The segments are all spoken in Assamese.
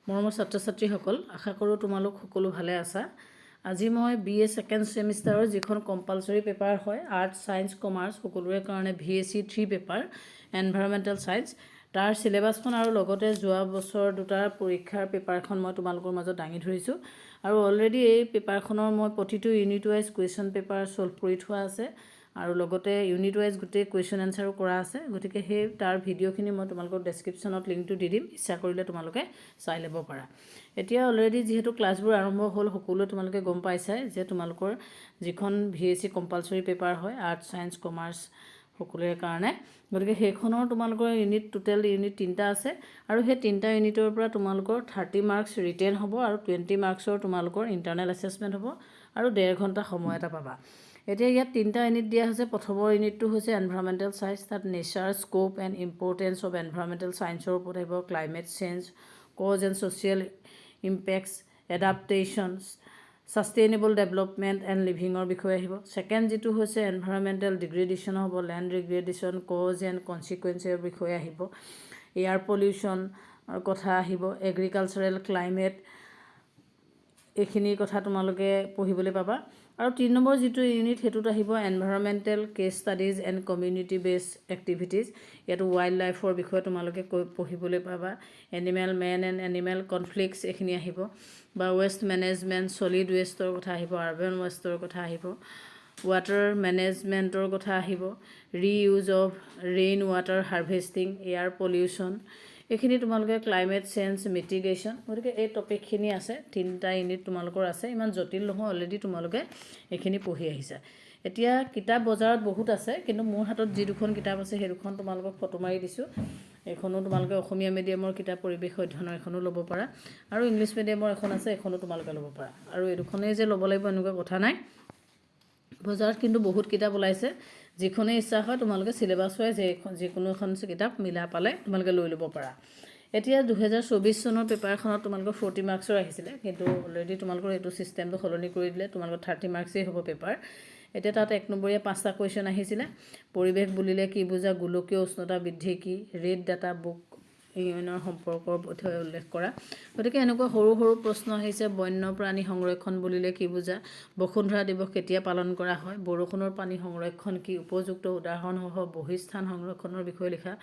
মৰমৰ ছাত্ৰ ছাত্ৰীসকল, আশা কৰোঁ তোমালোক সকলো ভালে আছা। আজি মই BA ছেকেণ্ড ছেমিষ্টাৰৰ যিখন কম্পালচৰি পেপাৰ হয় আৰ্টছ, ছায়েন্স, কমাৰ্চ সকলোৰে কাৰণে VAC 3 পেপাৰ এনভাইৰমেণ্টেল ছায়েন্স তাৰ চিলেবাছখন আৰু লগতে যোৱা বছৰ দুটাৰ পৰীক্ষাৰ পেপাৰখন মই তোমালোকৰ মাজত দাঙি ধৰিছোঁ। আৰু অলৰেডি এই পেপাৰখনৰ মই প্ৰতিটো unit wise question paper solve কৰি থোৱা আছে আৰু লগতে ইউনিট ৱাইজ গোটেই কুৱেশ্যন এনচাৰো কৰা আছে। গতিকে সেই তাৰ ভিডিঅ'খিনি মই তোমালোকৰ ডেছক্ৰিপশ্যনত লিংকটো দি দিম, ইচ্ছা কৰিলে তোমালোকে চাই ল'ব পাৰা। এতিয়া অলৰেডি যিহেতু ক্লাছবোৰ আৰম্ভ হ'ল, সকলোৱে তোমালোকে গম পাইছাই যে তোমালোকৰ যিখন VAC কম্পালচৰি পেপাৰ হয় আৰ্টছ, ছায়েন্স, কমাৰ্চ সকলোৰে কাৰণে, গতিকে সেইখনৰ তোমালোকৰ টোটেল ইউনিট 3টা আছে আৰু সেই 3টা ইউনিটৰ পৰা তোমালোকৰ 30 মাৰ্কছ ৰিটেন হ'ব আৰু 20 মাৰ্কছৰ তোমালোকৰ ইণ্টাৰনেল এছেছমেণ্ট হ'ব আৰু 1.5 ঘণ্টা সময় এটা পাবা। এতিয়া ইয়াত 3টা ইউনিট দিয়া হৈছে। প্ৰথমৰ ইউনিটটো হৈছে এনভাইৰমেণ্টেল ছায়েন্স, তাত nature, scope and importance of environmental ছায়েন্সৰ ওপৰত আহিব। Climate change, cause and social impacts, adaptations, sustainable development and লিভিঙৰ বিষয়ে আহিব। ছেকেণ্ড যিটো হৈছে এনভাইৰমেণ্টেল ডিগ্ৰেডেশ্যন হ'ব, লেণ্ড ডিগ্ৰেডেশ্যন, কজ এণ্ড কনচিকুৱেঞ্চৰ বিষয়ে আহিব। এয়াৰ পলিউশ্যনৰ কথা আহিব, এগ্ৰিকালচাৰেল ক্লাইমেট, এইখিনিৰ কথা তোমালোকে পঢ়িবলৈ পাবা। আৰু 3 নম্বৰ যিটো ইউনিট সেইটোত আহিব environmental case studies and community based activities. ইয়াতো ৱাইল্ড লাইফৰ বিষয়ে তোমালোকে পঢ়িবলৈ পাবা। Animal man and animal conflicts এইখিনি আহিব, বা ৱেষ্ট মেনেজমেণ্ট, ছলিড ৱেষ্টৰ কথা আহিব, আৰ্বান ৱেষ্টৰ কথা আহিব, ৱাটাৰ মেনেজমেণ্টৰ কথা আহিব, reuse of rain water harvesting, air pollution, এইখিনি তোমালোকে ক্লাইমেট চেঞ্জ মিটিগেশ্যন। গতিকে এই টপিকখিনি আছে, 3টা ইউনিট তোমালোকৰ আছে। ইমান জটিল নহয়, অলৰেডি তোমালোকে এইখিনি পঢ়ি আহিছা। এতিয়া কিতাপ বজাৰত বহুত আছে, কিন্তু মোৰ হাতত যি দুখন কিতাপ আছে সেই দুখন তোমালোকক ফটো মাৰি দিছোঁ। এইখনো তোমালোকে অসমীয়া মিডিয়ামৰ কিতাপ পৰিৱেশ অধ্যয়নৰ এখনো ল'ব পাৰা, আৰু ইংলিছ মিডিয়ামৰ এখন আছে, এখনো তোমালোকে ল'ব পাৰা। আৰু এই দুখনেই যে ল'ব লাগিব এনেকুৱা কথা নাই, বজাৰত কিন্তু বহুত কিতাপ ওলাইছে। যিখনেই ইচ্ছা হয় তোমালোকে চিলেবাছ ৱাইজ যিকোনো এখন কিতাপ মিলা পালে তোমালোকে লৈ ল'ব পাৰা। এতিয়া 2024 চনৰ পেপাৰখনত তোমালোকৰ 40 মাৰ্কছৰ আহিছিলে, কিন্তু অলৰেডি তোমালোকৰ এইটো ছিষ্টেমটো সলনি কৰি দিলে, তোমালোকৰ 30 মাৰ্কছেই হ'ব পেপাৰ। এতিয়া তাত 1 নম্বৰীয়া 5টা কুৱেশ্যন আহিছিলে। পৰিৱেশ বুলিলে কি বুজা, গোলকীয় উষ্ণতা বৃদ্ধি কি, ৰেড ডাটা বুক ইউনিয়নৰ সম্পৰ্কৰ বিষয়ে উল্লেখ কৰা। গতিকে এনেকুৱা সৰু সৰু প্ৰশ্ন আহিছে। বন্যপ্ৰাণী সংৰক্ষণ বুলিলে কি বুজা, বসুন্ধৰা দিৱস কেতিয়া পালন কৰা হয়, বৰষুণৰ পানী সংৰক্ষণ কি, উপযুক্ত উদাহৰণসহ বহিস্থান সংৰক্ষণৰ বিষয়ে লিখা,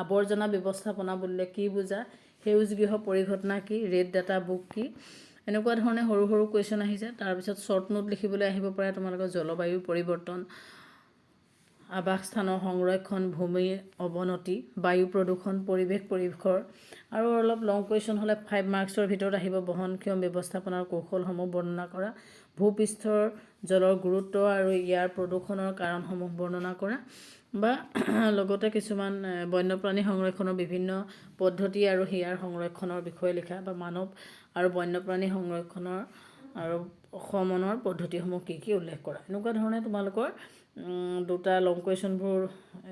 আৱৰ্জনা ব্যৱস্থাপনা বুলিলে কি বুজা, সেউজ গৃহ পৰিঘটনা কি, ৰেড ডাটা বুক কি। এনেকুৱা ধৰণে সৰু সৰু কুৱেশ্যন আহিছে। তাৰপিছত শ্বৰ্ট নোট লিখিবলৈ আহিব পাৰে তোমালোকৰ জলবায়ু পৰিৱৰ্তন, আৱাসস্থানৰ সংৰক্ষণ, ভূমি অৱনতি, বায়ু প্ৰদূষণ, পৰিৱেশৰ। আৰু অলপ লং কুৱেশ্যন হ'লে 5 মাৰ্কছৰ ভিতৰত আহিব বহনক্ষম ব্যৱস্থাপনাৰ কৌশলসমূহ বৰ্ণনা কৰা, ভূপৃষ্ঠৰ জলৰ গুৰুত্ব আৰু ইয়াৰ প্ৰদূষণৰ কাৰণসমূহ বৰ্ণনা কৰা, বা লগতে কিছুমান বন্যপ্ৰাণী সংৰক্ষণৰ বিভিন্ন পদ্ধতি আৰু ইয়াৰ সংৰক্ষণৰ বিষয়ে লিখা, বা মানৱ আৰু বন্যপ্ৰাণী সংৰক্ষণৰ আৰু সমনৰ পদ্ধতিসমূহ কি কি উল্লেখ কৰা। এনেকুৱা ধৰণে তোমালোকৰ দুটা লং কুৱেশ্যনবোৰ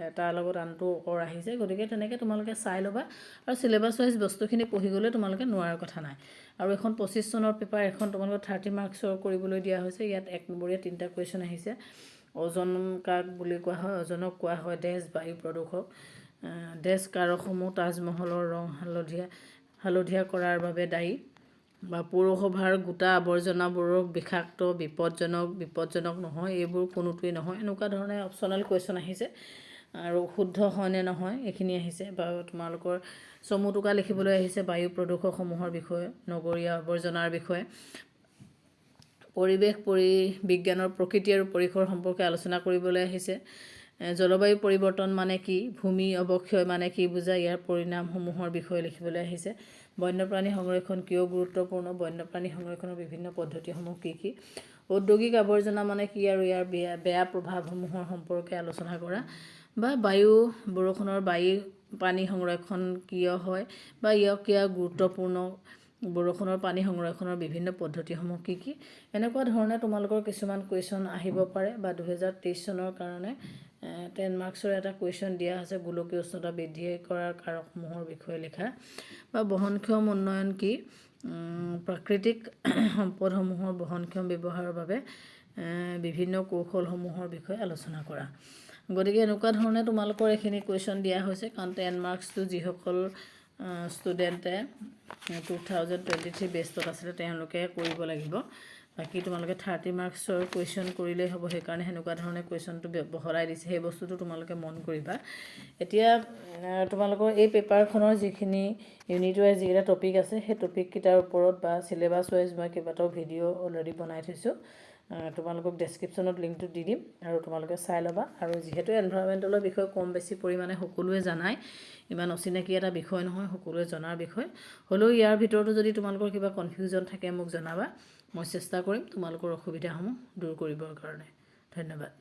এটাৰ লগত আনটো আহিছে। গতিকে তেনেকৈ তোমালোকে চাই ল'বা, আৰু চিলেবাছ ৱাইজ বস্তুখিনি পঢ়ি গ'লে তোমালোকে নোৱাৰাৰ কথা নাই। আৰু এখন 25 চনৰ পেপাৰ, এখন তোমালোকৰ 30 মাৰ্কছৰ কৰিবলৈ দিয়া হৈছে। ইয়াত 1 নম্বৰীয়া 3টা কুৱেশ্যন আহিছে। অজন কাক বুলি কোৱা হয়, অজনক কোৱা হয় দেশ বায়ু প্ৰদূষক, দেশ কাৰকসমূহ তাজমহলৰ ৰং হালধীয়া কৰাৰ বাবে দায়ী, বা পৌৰসভাৰ গোটা আৱৰ্জনাবোৰক বিষাক্ত, বিপদজনক নহয়, এইবোৰ কোনোটোৱেই নহয়। এনেকুৱা ধৰণে অপশ্যনেল কুৱেশ্যন আহিছে। আৰু শুদ্ধ হয়নে নহয় এইখিনি আহিছে। বা তোমালোকৰ চমু টোকা লিখিবলৈ আহিছে বায়ু প্ৰদূষকসমূহৰ বিষয়ে, নগৰীয়া আৱৰ্জনাৰ বিষয়ে, পৰিৱেশ বিজ্ঞানৰ প্ৰকৃতি আৰু পৰিসৰ সম্পৰ্কে আলোচনা কৰিবলৈ আহিছে, জলবায়ু পৰিৱৰ্তন মানে কি, ভূমি অৱক্ষয় মানে কি বুজা, ইয়াৰ পৰিণামসমূহৰ বিষয়ে লিখিবলৈ আহিছে, বন্যপ্ৰাণী সংৰক্ষণ কিয় গুৰুত্বপূৰ্ণ, বন্যপ্ৰাণী সংৰক্ষণৰ বিভিন্ন পদ্ধতিসমূহ কি কি, ঔদ্যোগিক আৱৰ্জনা মানে কি আৰু ইয়াৰ বেয়া প্ৰভাৱসমূহৰ সম্পৰ্কে আলোচনা কৰা, বা বৰষুণৰ পানী সংৰক্ষণ কিয় হয়, বা কিয় গুৰুত্বপূৰ্ণ, বৰষুণৰ পানী সংৰক্ষণৰ বিভিন্ন পদ্ধতিসমূহ কি কি। এনেকুৱা ধৰণে তোমালোকৰ কিছুমান কুৱেশ্যন আহিব পাৰে। বা 2023 চনৰ কাৰণে 10 মাৰ্কছৰ এটা কুৱেশ্যন দিয়া আছে, গোলকীয় উষ্ণতা বৃদ্ধি কৰাৰ কাৰকসমূহৰ বিষয়ে লিখা, বা বহনক্ষম উন্নয়ন কি, প্ৰাকৃতিক সম্পদসমূহৰ বহনক্ষম ব্যৱহাৰৰ বাবে বিভিন্ন কৌশলসমূহৰ বিষয়ে আলোচনা কৰা। গতিকে এনেকুৱা ধৰণে তোমালোকৰ এইখিনি কুৱেশ্যন দিয়া হৈছে। কাৰণ 10 মাৰ্কছটো যিসকল ষ্টুডেণ্টে 2023 বেষ্টত আছিলে তেওঁলোকে কৰিব লাগিব। বাকী তোমালোকে 30 মাৰ্কছৰ কুৱেশ্যন কৰিলেই হ'ব, সেইকাৰণে সেনেকুৱা ধৰণে কুৱেশ্যনটো বহলাই দিছে, সেই বস্তুটো তোমালোকে মন কৰিবা। এতিয়া তোমালোকৰ এই পেপাৰখনৰ যিখিনি ইউনিট ৱাইজ যিকেইটা টপিক আছে সেই টপিককেইটাৰ ওপৰত বা চিলেবাছ ৱাইজ মই কেইবাটাও ভিডিঅ' অলৰেডি বনাই থৈছোঁ, তোমালোকক ডেছক্ৰিপশ্যনত লিংকটো দি দিম আৰু তোমালোকে চাই ল'বা। আৰু যিহেতু এনভাইৰনমেণ্টেলৰ বিষয়ে কম বেছি পৰিমাণে সকলোৱে জানাই, ইমান অচিনাকি এটা বিষয় নহয়, সকলোৱে জনাৰ বিষয় হ'লেও ইয়াৰ ভিতৰতো যদি তোমালোকৰ কিবা কনফিউজন থাকে মোক জনাবা, মই চেষ্টা কৰিম তোমালোকৰ অসুবিধাসমূহ দূৰ কৰিবৰ কাৰণে। ধন্যবাদ।